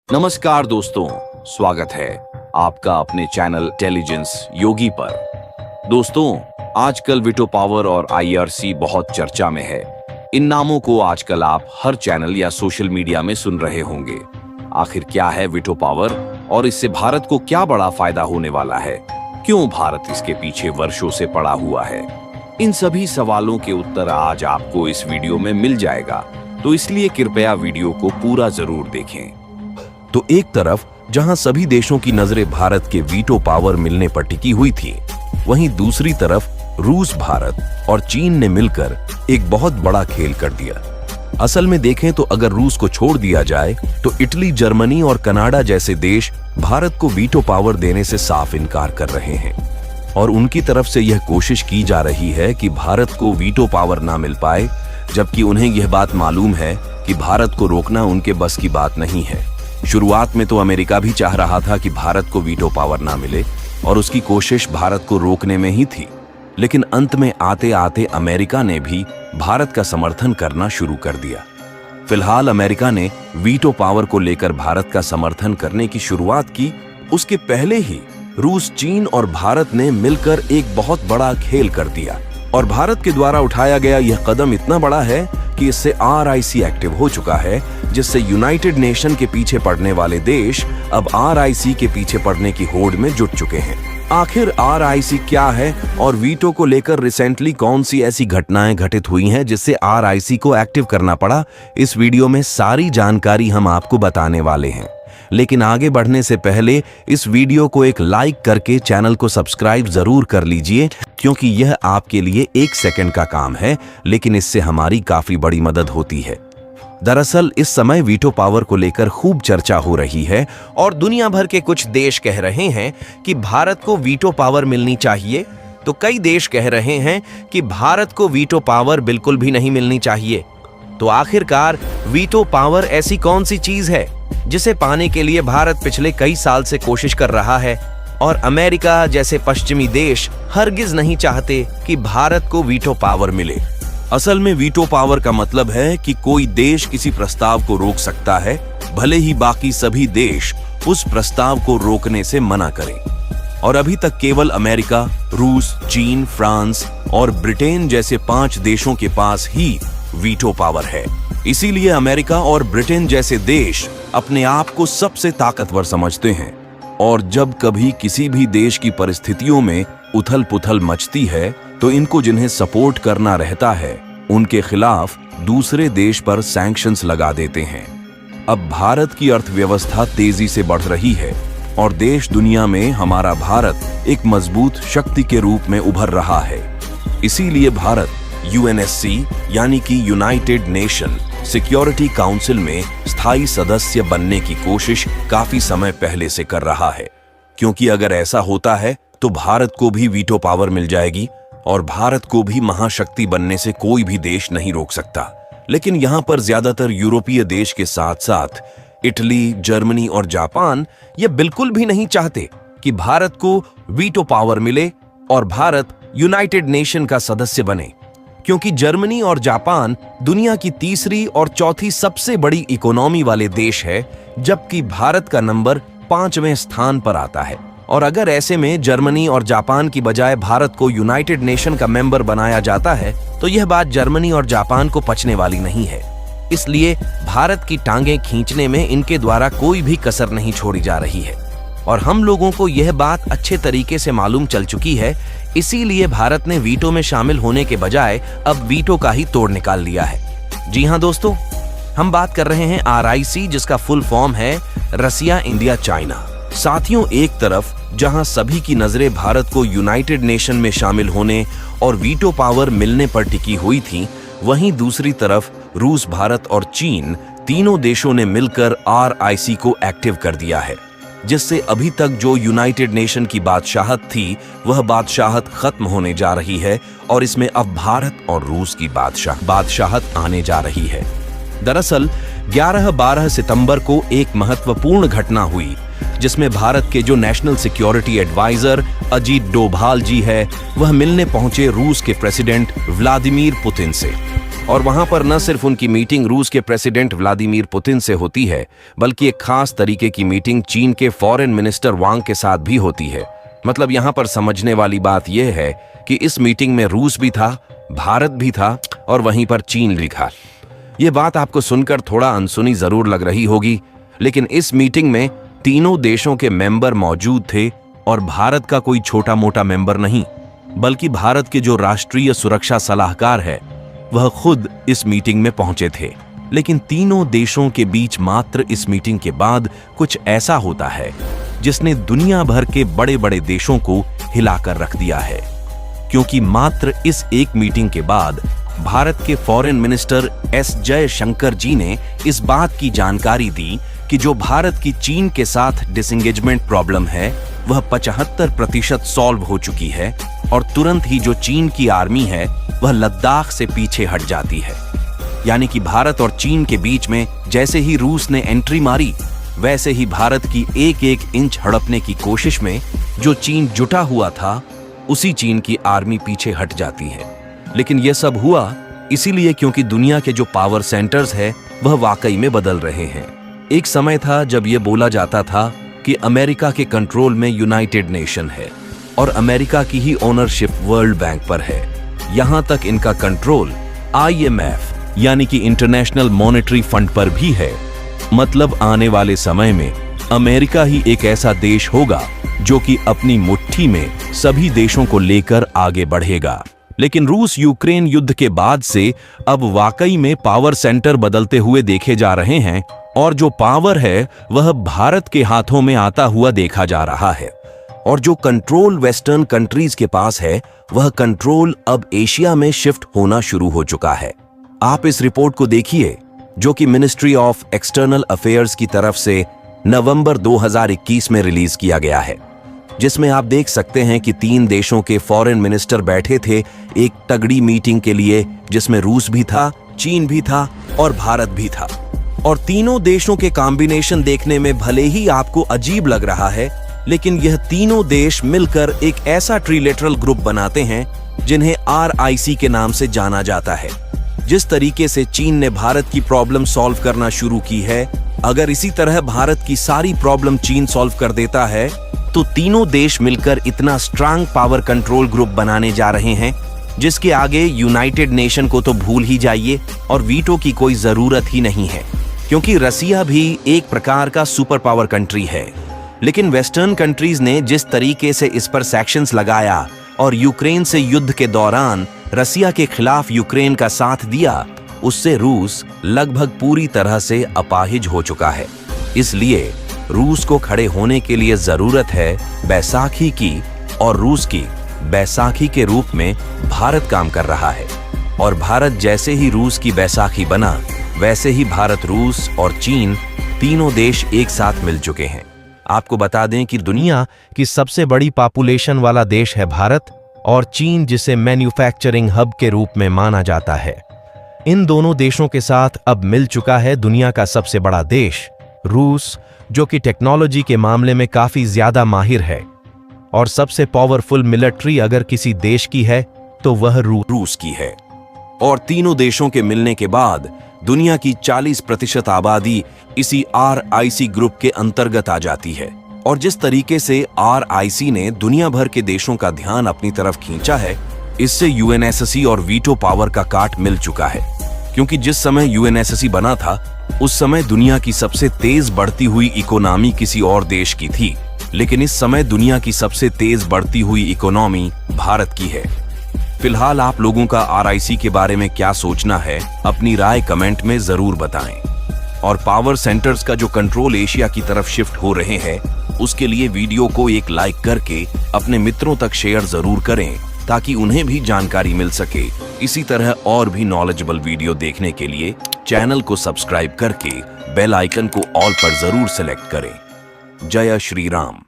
नमस्कार दोस्तों, स्वागत है आपका अपने चैनल इंटेलिजेंस योगी पर। दोस्तों, आजकल वीटो पावर और आईआरसी बहुत चर्चा में है। इन नामों को आजकल आप हर चैनल या सोशल मीडिया में सुन रहे होंगे। आखिर क्या है वीटो पावर और इससे भारत को क्या बड़ा फायदा होने वाला है? क्यों भारत इसके पीछे वर्षों से पड़ा हुआ है? इन सभी सवालों के उत्तर आज आपको इस वीडियो में मिल जाएगा, तो इसलिए कृपया वीडियो को पूरा जरूर देखें। तो एक तरफ जहां सभी देशों की नजरें भारत के वीटो पावर मिलने पर टिकी हुई थी, वहीं दूसरी तरफ रूस, भारत और चीन ने मिलकर एक बहुत बड़ा खेल कर दिया। असल में देखें तो अगर रूस को छोड़ दिया जाए तो इटली, जर्मनी और कनाडा जैसे देश भारत को वीटो पावर देने से साफ इनकार कर रहे हैं और उनकी तरफ से यह कोशिश की जा रही है कि भारत को वीटो पावर ना मिल पाए, जबकि उन्हें यह बात मालूम है कि भारत को रोकना उनके बस की बात नहीं है। शुरुआत में तो अमेरिका भी चाह रहा था कि भारत को वीटो पावर ना मिले और उसकी कोशिश भारत को रोकने में ही थी, लेकिन अंत में आते आते अमेरिका ने भी भारत का समर्थन करना शुरू कर दिया। फिलहाल अमेरिका ने वीटो पावर को लेकर भारत का समर्थन करने की शुरुआत की। उसके पहले ही रूस, चीन और भारत ने मिलकर एक बहुत बड़ा खेल कर दिया और भारत के द्वारा उठाया गया यह कदम इतना बड़ा है कि इससे आरआईसी एक्टिव हो चुका है, जिससे यूनाइटेड नेशन के पीछे पड़ने वाले देश अब आरआईसी के पीछे पड़ने की होड़ में जुट चुके हैं। आखिर आरआईसी क्या है और वीटो को लेकर रिसेंटली कौन सी ऐसी घटनाएं घटित हुई हैं जिससे आरआईसी को एक्टिव करना पड़ा, इस वीडियो में सारी जानकारी हम आपको बताने वाले हैं। लेकिन आगे बढ़ने से पहले इस वीडियो को एक लाइक करके चैनल को सब्सक्राइब जरूर कर लीजिए, क्योंकि यह आपके लिए 1 सेकंड का काम है, लेकिन इससे हमारी काफी बड़ी मदद होती है। दरअसल इस समय वीटो पावर को लेकर खूब चर्चा हो रही है और दुनिया भर के कुछ देश कह रहे हैं कि भारत को वीटो पावर मिलनी चाहिए, तो कई देश कह रहे हैं कि भारत को वीटो पावर बिल्कुल भी नहीं मिलनी चाहिए। तो आखिरकार वीटो पावर ऐसी कौन सी चीज है जिसे पाने के लिए भारत पिछले कई साल से कोशिश कर रहा है और अमेरिका जैसे पश्चिमी देश हरगिज नहीं चाहते कि भारत को वीटो पावर मिले? असल में वीटो पावर का मतलब है कि कोई देश किसी प्रस्ताव को रोक सकता है, भले ही बाकी सभी देश उस प्रस्ताव को रोकने से मना करें। और अभी तक केवल अमेरिका, रूस, चीन, फ्रांस और ब्रिटेन जैसे 5 देशों के पास ही वीटो पावर है। इसीलिए अमेरिका और ब्रिटेन जैसे देश अपने आप को सबसे ताकतवर समझते हैं और जब कभी किसी भी देश की परिस्थितियों में उथल-पुथल मचती है तो इनको जिन्हें सपोर्ट करना रहता है, उनके खिलाफ दूसरे देश पर सैंक्शंस लगा देते हैं। अब भारत की अर्थव्यवस्था तेजी से बढ़ रही है और देश दुनिया में हमारा भारत एक मजबूत शक्ति के रूप में उभर रहा है। इसीलिए भारत यूएनएससी यानी कि यूनाइटेड नेशन सिक्योरिटी काउंसिल में स्थायी सदस्य बनने की कोशिश काफी समय पहले से कर रहा है, क्योंकि अगर ऐसा होता है तो भारत को भी वीटो पावर मिल जाएगी और भारत को भी महाशक्ति बनने से कोई भी देश नहीं रोक सकता। लेकिन यहाँ पर ज्यादातर यूरोपीय देश के साथ साथ इटली, जर्मनी और जापान ये बिल्कुल भी नहीं चाहते कि भारत को वीटो पावर मिले और भारत यूनाइटेड नेशन का सदस्य बने, क्योंकि जर्मनी और जापान दुनिया की तीसरी और चौथी सबसे बड़ी इकोनॉमी वाले देश है, जबकि भारत का नंबर 5वें स्थान पर आता है। और अगर ऐसे में जर्मनी और जापान की बजाय भारत को यूनाइटेड नेशन का मेंबर बनाया जाता है तो यह बात जर्मनी और जापान को पचने वाली नहीं है। इसलिए भारत की टांगें खींचने में इनके द्वारा कोई भी कसर नहीं छोड़ी जा रही है और हम लोगों को यह बात अच्छे तरीके से मालूम चल चुकी है। इसीलिए भारत ने वीटो में शामिल होने के बजाय अब वीटो का ही तोड़ निकाल लिया है। जी हाँ दोस्तों, हम बात कर रहे हैं आरआईसी, जिसका फुल फॉर्म है रसिया, इंडिया, चाइना। साथियों, एक तरफ जहां सभी की नजरें भारत को यूनाइटेड नेशन में शामिल होने और वीटो पावर मिलने पर टिकी हुई थी, वहीं दूसरी तरफ रूस, भारत और चीन तीनों देशों ने मिलकर आरआईसी को एक्टिव कर दिया है, जिससे अभी तक जो यूनाइटेड नेशन की बादशाहत थी वह बादशाहत खत्म होने जा रही है और इसमें अब भारत और रूस की बादशाहत आने जा रही है। दरअसल 11-12 सितंबर को एक महत्वपूर्ण घटना हुई जिसमें भारत के जो national security adviser Ajit Doval ji है, वह मिलने पहुंचे रूस के प्रेसिडेंट व्लादिमीर पुतिन से। और वहां पर न सिर्फ उनकी मीटिंग रूस के प्रेसिडेंट व्लादिमीर पुतिन से होती है, बल्कि एक खास तरीके की मीटिंग चीन के फॉरेन मिनिस्टर वांग के साथ भी होती है। मतलब यहां पर समझने वाली बात यह है कि इस मीटिंग में रूस भी था, भारत भी था और वहीं पर चीन भी था। ये बात आपको सुनकर थोड़ा अनसुनी जरूर लग रही होगी, लेकिन इस मीटिंग में तीनों देशों के मेंबर मौजूद थे और भारत का कोई छोटा मोटा मेंबर नहीं, बल्कि भारत के जो राष्ट्रीय सुरक्षा सलाहकार है वह खुद इस मीटिंग में पहुंचे थे। लेकिन तीनों देशों के बीच मात्र इस मीटिंग के बाद कुछ ऐसा होता है जिसने दुनिया भर के बड़े बड़े देशों को हिलाकर रख दिया है, क्योंकि मात्र इस एक मीटिंग के बाद भारत के फॉरेन मिनिस्टर एस जयशंकर जी ने इस बात की जानकारी दी कि जो भारत की चीन के साथ डिसएंगेजमेंट प्रॉब्लम है वह 75% सॉल्व हो चुकी है और तुरंत ही जो चीन की आर्मी है वह लद्दाख से पीछे हट जाती है। यानी कि भारत और चीन के बीच में जैसे ही रूस ने एंट्री मारी, वैसे ही भारत की एक एक इंच हड़पने की कोशिश में जो चीन जुटा हुआ था, उसी चीन की आर्मी पीछे हट जाती है। लेकिन यह सब हुआ इसीलिए क्योंकि दुनिया के जो पावर सेंटर्स है वह वाकई में बदल रहे हैं। एक समय था जब यह बोला जाता था कि अमेरिका के कंट्रोल में यूनाइटेड नेशन है और अमेरिका की ही ओनरशिप वर्ल्ड बैंक पर है। यहां तक इनका कंट्रोल IMF यानी कि इंटरनेशनल मॉनेटरी फंड पर भी है। मतलब आने वाले समय में अमेरिका ही एक ऐसा देश होगा जो कि अपनी मुट्ठी में सभी देशों को लेकर आगे बढ़ेगा। लेकिन रूस यूक्रेन युद्ध के बाद से अब वाकई में पावर सेंटर बदलते हुए देखे जा रहे हैं और जो पावर है वह भारत के हाथों में आता हुआ देखा जा रहा है। और जो कंट्रोल वेस्टर्न कंट्रीज के पास है वह कंट्रोल अब एशिया में शिफ्ट होना शुरू हो चुका है। आप इस रिपोर्ट को देखिए जो कि मिनिस्ट्री ऑफ एक्सटर्नल अफेयर्स की तरफ से नवंबर 2021 में रिलीज किया गया है, जिसमें आप देख सकते हैं कि 3 देशों के फॉरेन मिनिस्टर बैठे थे एक तगड़ी मीटिंग के लिए, जिसमें रूस भी था, चीन भी था और भारत भी था। और तीनों देशों के कॉम्बिनेशन देखने में भले ही आपको अजीब लग रहा है, लेकिन यह तीनों देश मिलकर एक ऐसा ट्रिलेटरल ग्रुप बनाते हैं जिन्हें RIC के नाम से जाना जाता है। जिस तरीके से चीन ने भारत की प्रॉब्लम सॉल्व करना शुरू की है, अगर इसी तरह भारत की सारी प्रॉब्लम चीन सॉल्व कर देता है तो तीनों देश मिलकर इतना स्ट्रांग पावर कंट्रोल ग्रुप बनाने जा रहे हैं जिसके आगे यूनाइटेड नेशन को तो भूल ही जाइए और वीटो की कोई जरूरत ही नहीं है, क्योंकि रसिया भी एक प्रकार का सुपर पावर कंट्री है। लेकिन वेस्टर्न कंट्रीज ने जिस तरीके से इस पर सैंक्शंस लगाया और यूक्रेन से युद्ध के दौरान रसिया के खिलाफ यूक्रेन का साथ दिया, उससे रूस लगभग पूरी तरह से अपाहिज हो चुका है। इसलिए रूस को खड़े होने के लिए जरूरत है बैसाखी की, और रूस की बैसाखी के रूप में भारत काम कर रहा है। और भारत जैसे ही रूस की बैसाखी बना, वैसे ही भारत, रूस और चीन तीनों देश एक साथ मिल चुके हैं। आपको बता दें कि दुनिया की सबसे बड़ी पॉपुलेशन वाला देश है भारत, और चीन जिसे मैन्युफैक्चरिंग हब के रूप में माना जाता है। इन दोनों देशों के साथ अब मिल चुका है दुनिया का सबसे बड़ा देश रूस, जो कि टेक्नोलॉजी के मामले में काफी ज्यादा माहिर है। और सबसे पावरफुल मिलिट्री अगर किसी देश की है तो वह रूस की है। और तीनों देशों के मिलने के बाद दुनिया की 40% आबादी इसी RIC ग्रुप के अंतर्गत आ जाती है। और जिस तरीके से RIC ने दुनिया भर के देशों का ध्यान अपनी तरफ खींचा है, इससे UNSC और वीटो पावर का काट मिल चुका है। क्योंकि जिस समय UNSC बना था उस समय दुनिया की सबसे तेज बढ़ती हुई इकोनॉमी किसी और देश की थी, लेकिन इस समय दुनिया की सबसे तेज बढ़ती हुई इकोनॉमी भारत की है। फिलहाल आप लोगों का RIC के बारे में क्या सोचना है, अपनी राय कमेंट में जरूर बताएं। और पावर सेंटर्स का जो कंट्रोल एशिया की तरफ शिफ्ट हो रहे हैं, उसके लिए वीडियो को एक लाइक करके अपने मित्रों तक शेयर जरूर करें ताकि उन्हें भी जानकारी मिल सके। इसी तरह और भी नॉलेजेबल वीडियो देखने के लिए चैनल को सब्सक्राइब करके बेल आइकन को ऑल पर जरूर सेलेक्ट करें। जय श्री राम।